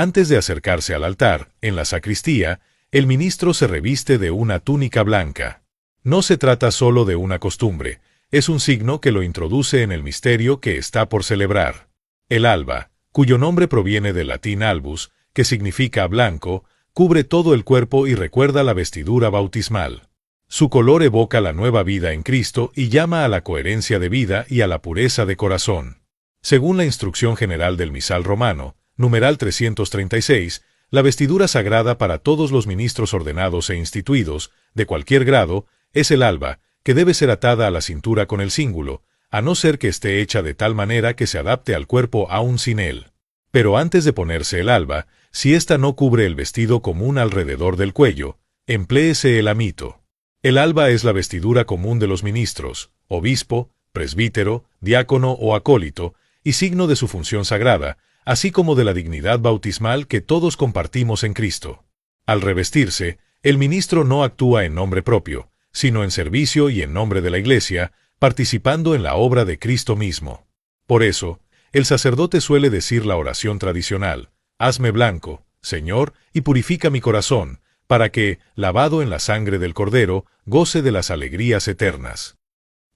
Antes de acercarse al altar, en la sacristía, el ministro se reviste de una túnica blanca. No se trata solo de una costumbre, es un signo que lo introduce en el misterio que está por celebrar. El alba, cuyo nombre proviene del latín albus, que significa blanco, cubre todo el cuerpo y recuerda la vestidura bautismal. Su color evoca la nueva vida en Cristo y llama a la coherencia de vida y a la pureza de corazón. Según la instrucción general del misal romano, numeral 336, la vestidura sagrada para todos los ministros ordenados e instituidos, de cualquier grado, es el alba, que debe ser atada a la cintura con el cíngulo, a no ser que esté hecha de tal manera que se adapte al cuerpo aún sin él. Pero antes de ponerse el alba, si ésta no cubre el vestido común alrededor del cuello, empléese el amito. El alba es la vestidura común de los ministros, obispo, presbítero, diácono o acólito, y signo de su función sagrada, así como de la dignidad bautismal que todos compartimos en Cristo. Al revestirse, el ministro no actúa en nombre propio, sino en servicio y en nombre de la Iglesia, participando en la obra de Cristo mismo. Por eso, el sacerdote suele decir la oración tradicional: «Hazme blanco, Señor, y purifica mi corazón, para que, lavado en la sangre del Cordero, goce de las alegrías eternas».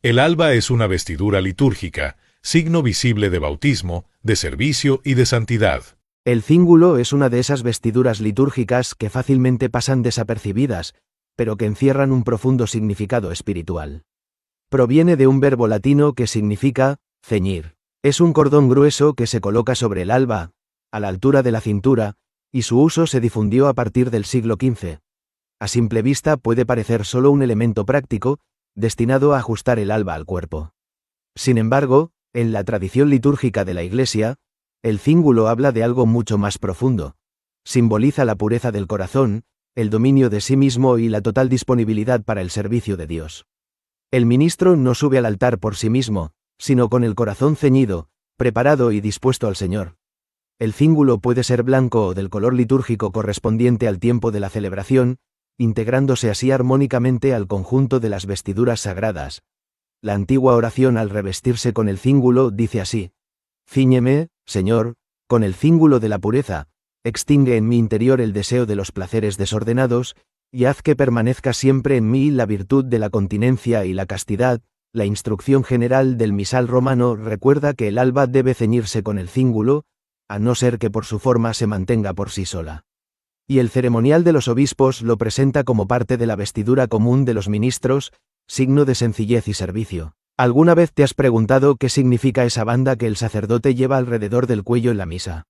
El alba es una vestidura litúrgica, signo visible de bautismo, de servicio y de santidad. El cíngulo es una de esas vestiduras litúrgicas que fácilmente pasan desapercibidas, pero que encierran un profundo significado espiritual. Proviene de un verbo latino que significa ceñir. Es un cordón grueso que se coloca sobre el alba, a la altura de la cintura, y su uso se difundió a partir del siglo XV. A simple vista puede parecer solo un elemento práctico, destinado a ajustar el alba al cuerpo. Sin embargo, en la tradición litúrgica de la Iglesia, el cíngulo habla de algo mucho más profundo. Simboliza la pureza del corazón, el dominio de sí mismo y la total disponibilidad para el servicio de Dios. El ministro no sube al altar por sí mismo, sino con el corazón ceñido, preparado y dispuesto al Señor. El cíngulo puede ser blanco o del color litúrgico correspondiente al tiempo de la celebración, integrándose así armónicamente al conjunto de las vestiduras sagradas. La antigua oración al revestirse con el cíngulo dice así: «Cíñeme, Señor, con el cíngulo de la pureza, extingue en mi interior el deseo de los placeres desordenados, y haz que permanezca siempre en mí la virtud de la continencia y la castidad». La instrucción general del misal romano recuerda que el alba debe ceñirse con el cíngulo, a no ser que por su forma se mantenga por sí sola. Y el ceremonial de los obispos lo presenta como parte de la vestidura común de los ministros, signo de sencillez y servicio. ¿Alguna vez te has preguntado qué significa esa banda que el sacerdote lleva alrededor del cuello en la misa?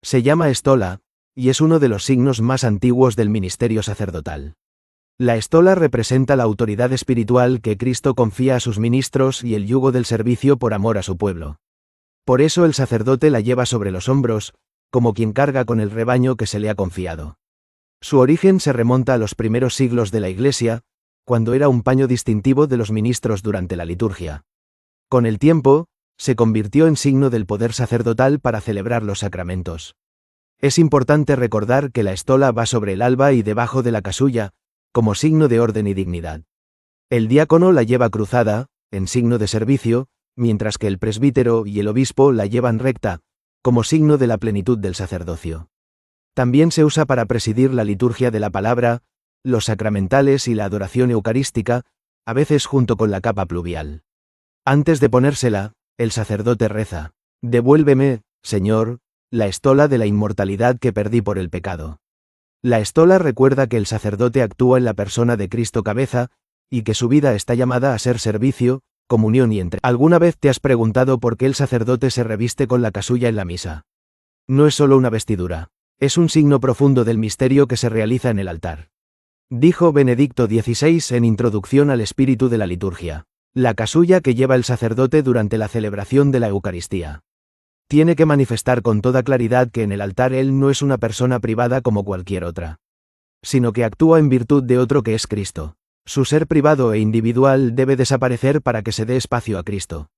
Se llama estola, y es uno de los signos más antiguos del ministerio sacerdotal. La estola representa la autoridad espiritual que Cristo confía a sus ministros y el yugo del servicio por amor a su pueblo. Por eso el sacerdote la lleva sobre los hombros, como quien carga con el rebaño que se le ha confiado. Su origen se remonta a los primeros siglos de la Iglesia, cuando era un paño distintivo de los ministros durante la liturgia. Con el tiempo, se convirtió en signo del poder sacerdotal para celebrar los sacramentos. Es importante recordar que la estola va sobre el alba y debajo de la casulla, como signo de orden y dignidad. El diácono la lleva cruzada, en signo de servicio, mientras que el presbítero y el obispo la llevan recta, como signo de la plenitud del sacerdocio. También se usa para presidir la liturgia de la palabra, los sacramentales y la adoración eucarística, a veces junto con la capa pluvial. Antes de ponérsela, el sacerdote reza: «Devuélveme, Señor, la estola de la inmortalidad que perdí por el pecado». La estola recuerda que el sacerdote actúa en la persona de Cristo cabeza, y que su vida está llamada a ser servicio, comunión y entrega. ¿Alguna vez te has preguntado por qué el sacerdote se reviste con la casulla en la misa? No es solo una vestidura, es un signo profundo del misterio que se realiza en el altar. Dijo Benedicto XVI en Introducción al Espíritu de la Liturgia: la casulla que lleva el sacerdote durante la celebración de la Eucaristía tiene que manifestar con toda claridad que en el altar él no es una persona privada como cualquier otra, sino que actúa en virtud de otro que es Cristo. Su ser privado e individual debe desaparecer para que se dé espacio a Cristo.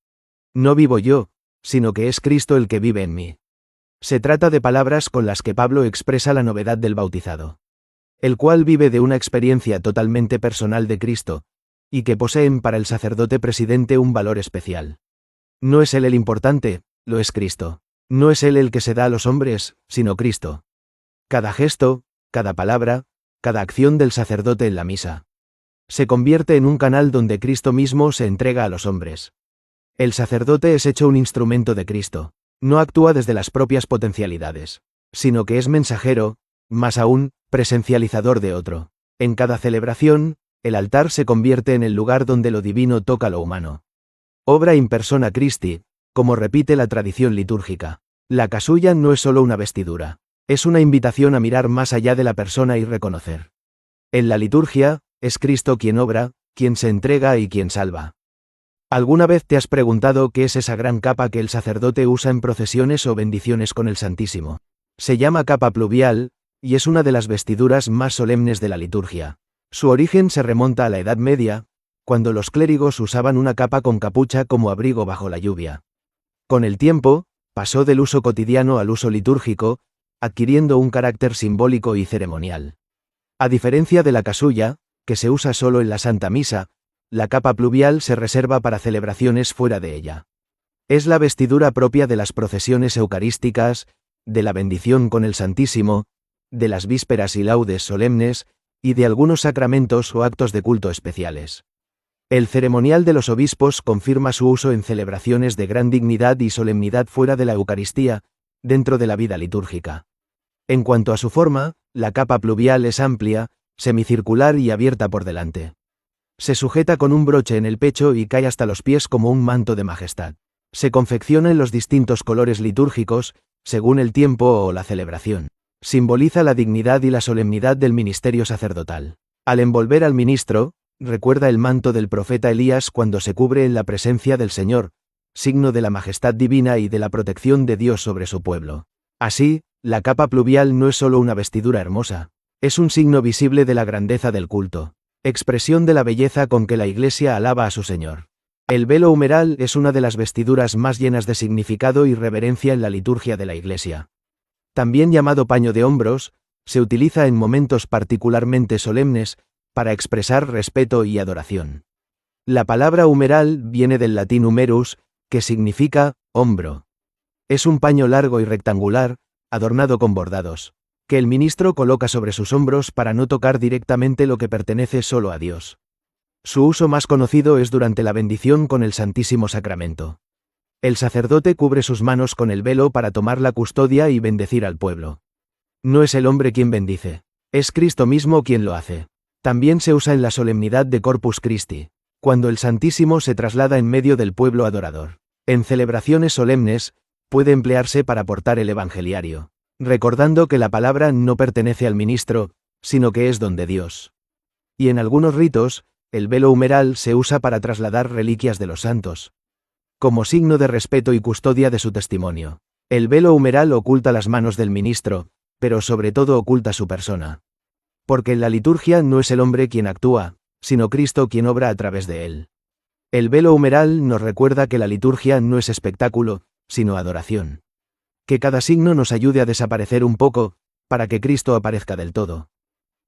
No vivo yo, sino que es Cristo el que vive en mí. Se trata de palabras con las que Pablo expresa la novedad del bautizado, el cual vive de una experiencia totalmente personal de Cristo, y que poseen para el sacerdote presidente un valor especial. No es él el importante, lo es Cristo. No es él el que se da a los hombres, sino Cristo. Cada gesto, cada palabra, cada acción del sacerdote en la misa se convierte en un canal donde Cristo mismo se entrega a los hombres. El sacerdote es hecho un instrumento de Cristo. No actúa desde las propias potencialidades, sino que es mensajero, más aún, presencializador de otro. En cada celebración, el altar se convierte en el lugar donde lo divino toca lo humano. Obra in persona Christi, como repite la tradición litúrgica. La casulla no es solo una vestidura, es una invitación a mirar más allá de la persona y reconocer. En la liturgia, es Cristo quien obra, quien se entrega y quien salva. ¿Alguna vez te has preguntado qué es esa gran capa que el sacerdote usa en procesiones o bendiciones con el Santísimo? Se llama capa pluvial, y es una de las vestiduras más solemnes de la liturgia. Su origen se remonta a la Edad Media, cuando los clérigos usaban una capa con capucha como abrigo bajo la lluvia. Con el tiempo, pasó del uso cotidiano al uso litúrgico, adquiriendo un carácter simbólico y ceremonial. A diferencia de la casulla, que se usa solo en la Santa Misa, la capa pluvial se reserva para celebraciones fuera de ella. Es la vestidura propia de las procesiones eucarísticas, de la bendición con el Santísimo, de las vísperas y laudes solemnes, y de algunos sacramentos o actos de culto especiales. El ceremonial de los obispos confirma su uso en celebraciones de gran dignidad y solemnidad fuera de la Eucaristía, dentro de la vida litúrgica. En cuanto a su forma, la capa pluvial es amplia, semicircular y abierta por delante. Se sujeta con un broche en el pecho y cae hasta los pies como un manto de majestad. Se confecciona en los distintos colores litúrgicos, según el tiempo o la celebración. Simboliza la dignidad y la solemnidad del ministerio sacerdotal. Al envolver al ministro, recuerda el manto del profeta Elías cuando se cubre en la presencia del Señor, signo de la majestad divina y de la protección de Dios sobre su pueblo. Así, la capa pluvial no es solo una vestidura hermosa, es un signo visible de la grandeza del culto, expresión de la belleza con que la Iglesia alaba a su Señor. El velo humeral es una de las vestiduras más llenas de significado y reverencia en la liturgia de la Iglesia. También llamado paño de hombros, se utiliza en momentos particularmente solemnes, para expresar respeto y adoración. La palabra humeral viene del latín humerus, que significa hombro. Es un paño largo y rectangular, adornado con bordados, que el ministro coloca sobre sus hombros para no tocar directamente lo que pertenece solo a Dios. Su uso más conocido es durante la bendición con el Santísimo Sacramento. El sacerdote cubre sus manos con el velo para tomar la custodia y bendecir al pueblo. No es el hombre quien bendice, es Cristo mismo quien lo hace. También se usa en la solemnidad de Corpus Christi, cuando el Santísimo se traslada en medio del pueblo adorador. En celebraciones solemnes, puede emplearse para portar el evangeliario, recordando que la palabra no pertenece al ministro, sino que es don de Dios. Y en algunos ritos, el velo humeral se usa para trasladar reliquias de los santos, como signo de respeto y custodia de su testimonio. El velo humeral oculta las manos del ministro, pero sobre todo oculta su persona. Porque en la liturgia no es el hombre quien actúa, sino Cristo quien obra a través de él. El velo humeral nos recuerda que la liturgia no es espectáculo, sino adoración. Que cada signo nos ayude a desaparecer un poco, para que Cristo aparezca del todo.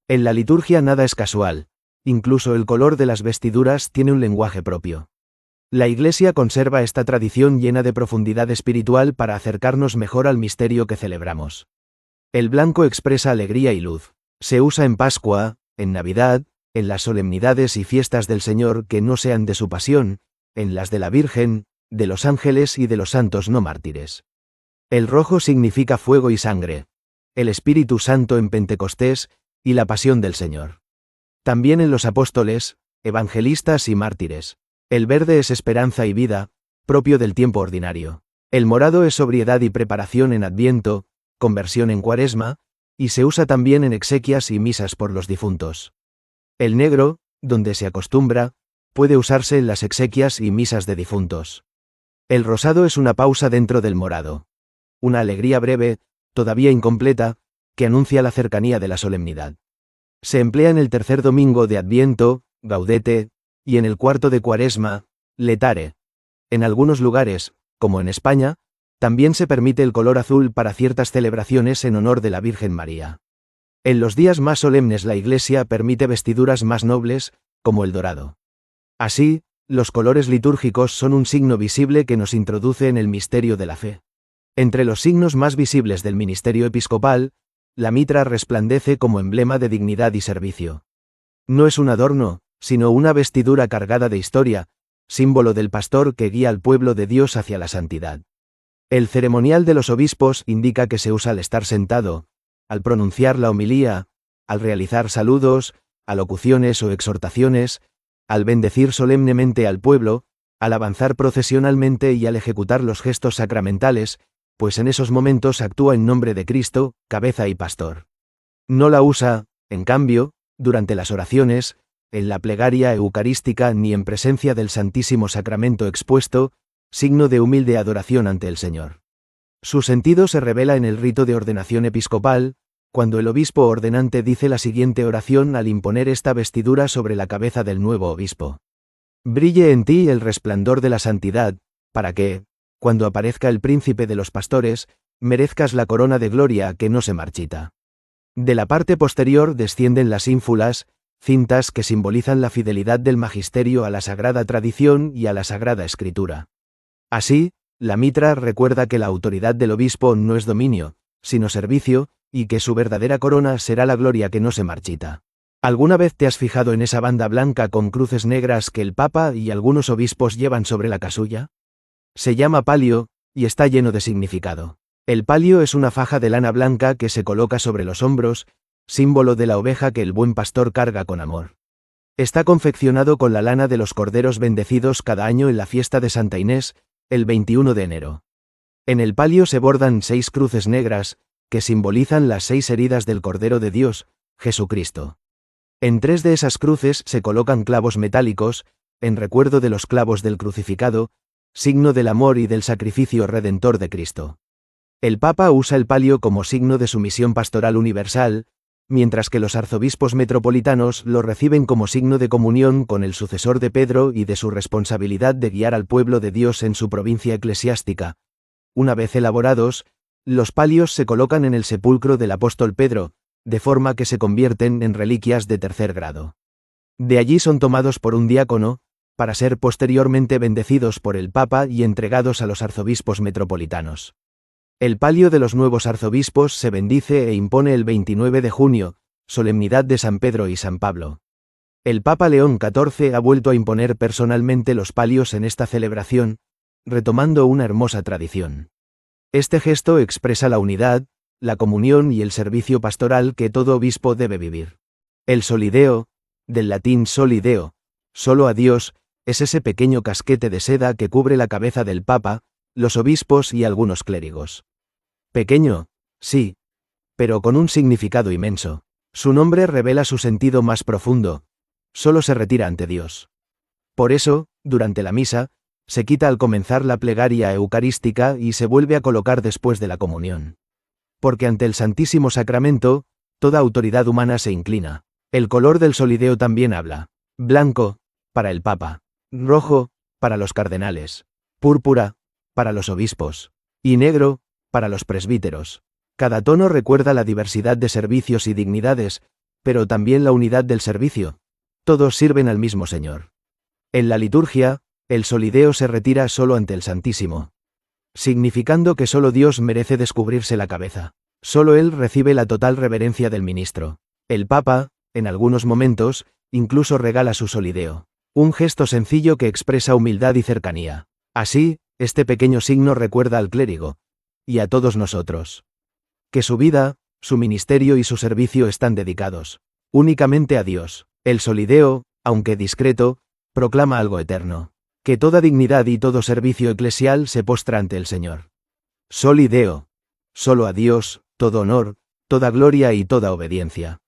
En la liturgia nada es casual, incluso el color de las vestiduras tiene un lenguaje propio. La Iglesia conserva esta tradición llena de profundidad espiritual para acercarnos mejor al misterio que celebramos. El blanco expresa alegría y luz. Se usa en Pascua, en Navidad, en las solemnidades y fiestas del Señor que no sean de su pasión, en las de la Virgen, de los ángeles y de los santos no mártires. El rojo significa fuego y sangre, el Espíritu Santo en Pentecostés, y la pasión del Señor. También en los apóstoles, evangelistas y mártires. El verde es esperanza y vida, propio del tiempo ordinario. El morado es sobriedad y preparación en Adviento, conversión en Cuaresma, y se usa también en exequias y misas por los difuntos. El negro, donde se acostumbra, puede usarse en las exequias y misas de difuntos. El rosado es una pausa dentro del morado. Una alegría breve, todavía incompleta, que anuncia la cercanía de la solemnidad. Se emplea en el tercer domingo de Adviento, Gaudete, y en el cuarto de Cuaresma, Letare. En algunos lugares, como en España, también se permite el color azul para ciertas celebraciones en honor de la Virgen María. En los días más solemnes la Iglesia permite vestiduras más nobles, como el dorado. Así, los colores litúrgicos son un signo visible que nos introduce en el misterio de la fe. Entre los signos más visibles del ministerio episcopal, la mitra resplandece como emblema de dignidad y servicio. No es un adorno, sino una vestidura cargada de historia, símbolo del pastor que guía al pueblo de Dios hacia la santidad. El ceremonial de los obispos indica que se usa al estar sentado, al pronunciar la homilía, al realizar saludos, alocuciones o exhortaciones, al bendecir solemnemente al pueblo, al avanzar procesionalmente y al ejecutar los gestos sacramentales, pues en esos momentos actúa en nombre de Cristo, cabeza y pastor. No la usa, en cambio, durante las oraciones, en la plegaria eucarística ni en presencia del Santísimo Sacramento expuesto, signo de humilde adoración ante el Señor. Su sentido se revela en el rito de ordenación episcopal, cuando el obispo ordenante dice la siguiente oración al imponer esta vestidura sobre la cabeza del nuevo obispo. Brille en ti el resplandor de la santidad, para que, cuando aparezca el príncipe de los pastores, merezcas la corona de gloria que no se marchita. De la parte posterior descienden las ínfulas, cintas que simbolizan la fidelidad del magisterio a la sagrada tradición y a la sagrada escritura. Así, la mitra recuerda que la autoridad del obispo no es dominio, sino servicio, y que su verdadera corona será la gloria que no se marchita. ¿Alguna vez te has fijado en esa banda blanca con cruces negras que el Papa y algunos obispos llevan sobre la casulla? Se llama palio, y está lleno de significado. El palio es una faja de lana blanca que se coloca sobre los hombros, símbolo de la oveja que el buen pastor carga con amor. Está confeccionado con la lana de los corderos bendecidos cada año en la fiesta de Santa Inés, el 21 de enero. En el palio se bordan 6 cruces negras, que simbolizan las 6 heridas del Cordero de Dios, Jesucristo. En 3 de esas cruces se colocan clavos metálicos, en recuerdo de los clavos del crucificado, signo del amor y del sacrificio redentor de Cristo. El Papa usa el palio como signo de su misión pastoral universal, mientras que los arzobispos metropolitanos lo reciben como signo de comunión con el sucesor de Pedro y de su responsabilidad de guiar al pueblo de Dios en su provincia eclesiástica. Una vez elaborados, los palios se colocan en el sepulcro del apóstol Pedro, de forma que se convierten en reliquias de tercer grado. De allí son tomados por un diácono, para ser posteriormente bendecidos por el Papa y entregados a los arzobispos metropolitanos. El palio de los nuevos arzobispos se bendice e impone el 29 de junio, solemnidad de San Pedro y San Pablo. El Papa León XIV ha vuelto a imponer personalmente los palios en esta celebración, retomando una hermosa tradición. Este gesto expresa la unidad, la comunión y el servicio pastoral que todo obispo debe vivir. El solideo, del latín solideo, solo a Dios, es ese pequeño casquete de seda que cubre la cabeza del Papa, los obispos y algunos clérigos. Pequeño, sí, pero con un significado inmenso. Su nombre revela su sentido más profundo. Solo se retira ante Dios. Por eso, durante la misa, se quita al comenzar la plegaria eucarística y se vuelve a colocar después de la comunión. Porque ante el Santísimo Sacramento, toda autoridad humana se inclina. El color del solideo también habla. Blanco, para el Papa. Rojo, para los cardenales. Púrpura, para los obispos. Y negro, para los presbíteros. Cada tono recuerda la diversidad de servicios y dignidades, pero también la unidad del servicio. Todos sirven al mismo Señor. En la liturgia, el solideo se retira solo ante el Santísimo, significando que solo Dios merece descubrirse la cabeza. Solo Él recibe la total reverencia del ministro. El Papa, en algunos momentos, incluso regala su solideo. Un gesto sencillo que expresa humildad y cercanía. Así, este pequeño signo recuerda al clérigo, y a todos nosotros, que su vida, su ministerio y su servicio están dedicados únicamente a Dios. El solideo, aunque discreto, proclama algo eterno. Que toda dignidad y todo servicio eclesial se postra ante el Señor. Solideo. Solo a Dios, todo honor, toda gloria y toda obediencia.